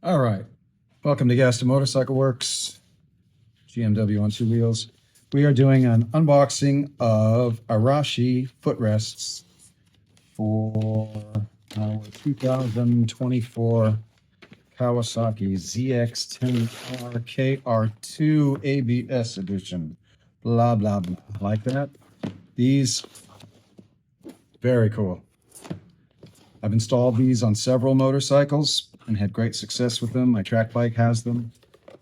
All right, welcome to Gas to Motorcycle Works, GMW on two wheels. We are doing an unboxing of Arashi footrests for our 2024 Kawasaki ZX10R KR2 ABS edition. Blah, blah, blah. Like that? These, very cool. I've installed these on several motorcycles and had great success with them. My track bike has them.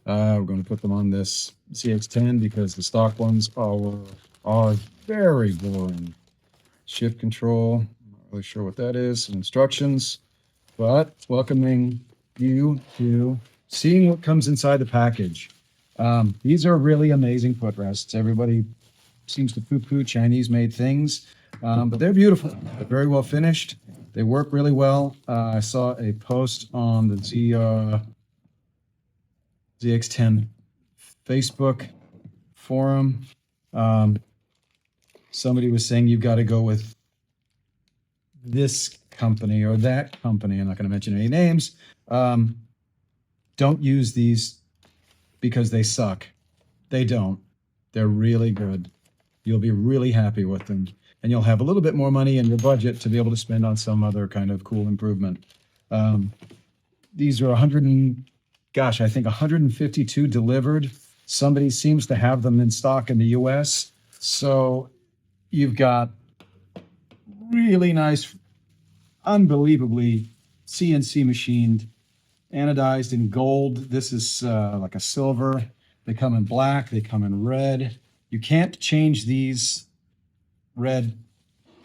We're going to put them on this ZX10 because the stock ones are very boring. Shift control, not really sure what that is. Some instructions, but welcoming you to seeing what comes inside the package. These are really amazing footrests. Everybody seems to poo-poo Chinese-made things, but they're beautiful. They're very well finished. They work really well. I saw a post on the ZX10 Facebook forum. Somebody was saying you've got to go with this company or that company. I'm not going to mention any names. Don't use these because they suck. They don't. They're really good. You'll be really happy with them. And you'll have a little bit more money in your budget to be able to spend on some other kind of cool improvement. These are I think 152 delivered. Somebody seems to have them in stock in the US. So you've got really nice, unbelievably CNC machined, anodized in gold. This is like a silver. They come in black, they come in red. You can't change these red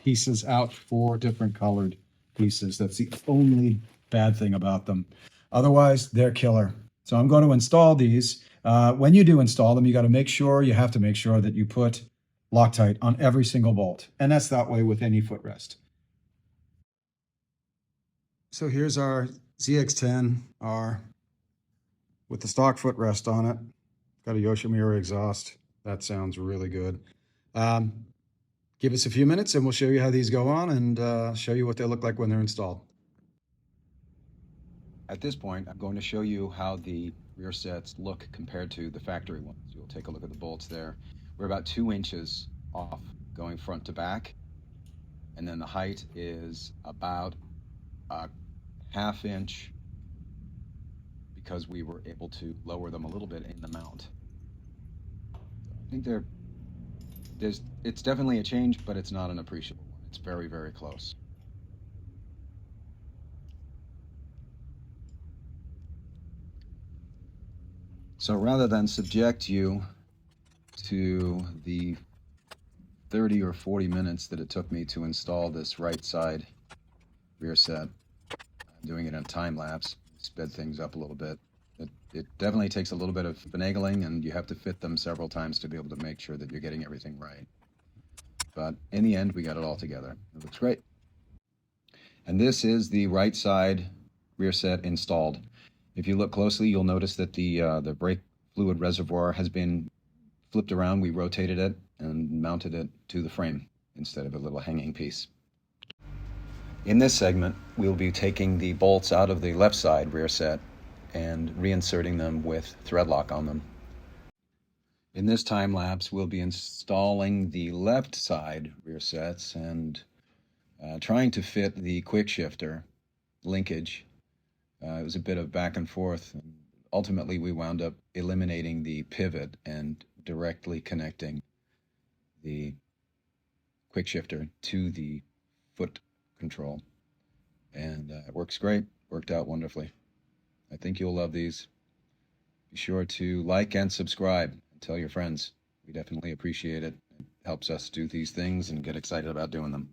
pieces out for different colored pieces. That's the only bad thing about them. Otherwise, they're killer. So I'm going to install these. When you do install them, you have to make sure that you put Loctite on every single bolt. And that's that way with any footrest. So here's our ZX10R with the stock footrest on it. Got a Yoshimura exhaust. That sounds really good. Give us a few minutes and we'll show you how these go on and show you what they look like when they're installed. At this point, I'm going to show you how the rear sets look compared to the factory ones. You'll take a look at the bolts there. We're about 2 inches off going front to back. And then the height is about a ½ inch because we were able to lower them a little bit in the mount. I think it's definitely a change, but it's not an appreciable one. It's very, very close. So rather than subject you to the 30 or 40 minutes that it took me to install this right side rear set, I'm doing it in a time lapse, sped things up a little bit. It definitely takes a little bit of finagling, and you have to fit them several times to be able to make sure that you're getting everything right. But in the end, we got it all together. It looks great. And this is the right side rear set installed. If you look closely, you'll notice that the brake fluid reservoir has been flipped around. We rotated it and mounted it to the frame instead of a little hanging piece. In this segment, we'll be taking the bolts out of the left side rear set and reinserting them with thread lock on them. In this time lapse, we'll be installing the left side rear sets and trying to fit the quick shifter linkage. It was a bit of back and forth. Ultimately, we wound up eliminating the pivot and directly connecting the quick shifter to the foot control. And it works great, worked out wonderfully. I think you'll love these. Be sure to like and subscribe and tell your friends. We definitely appreciate it. It helps us do these things and get excited about doing them.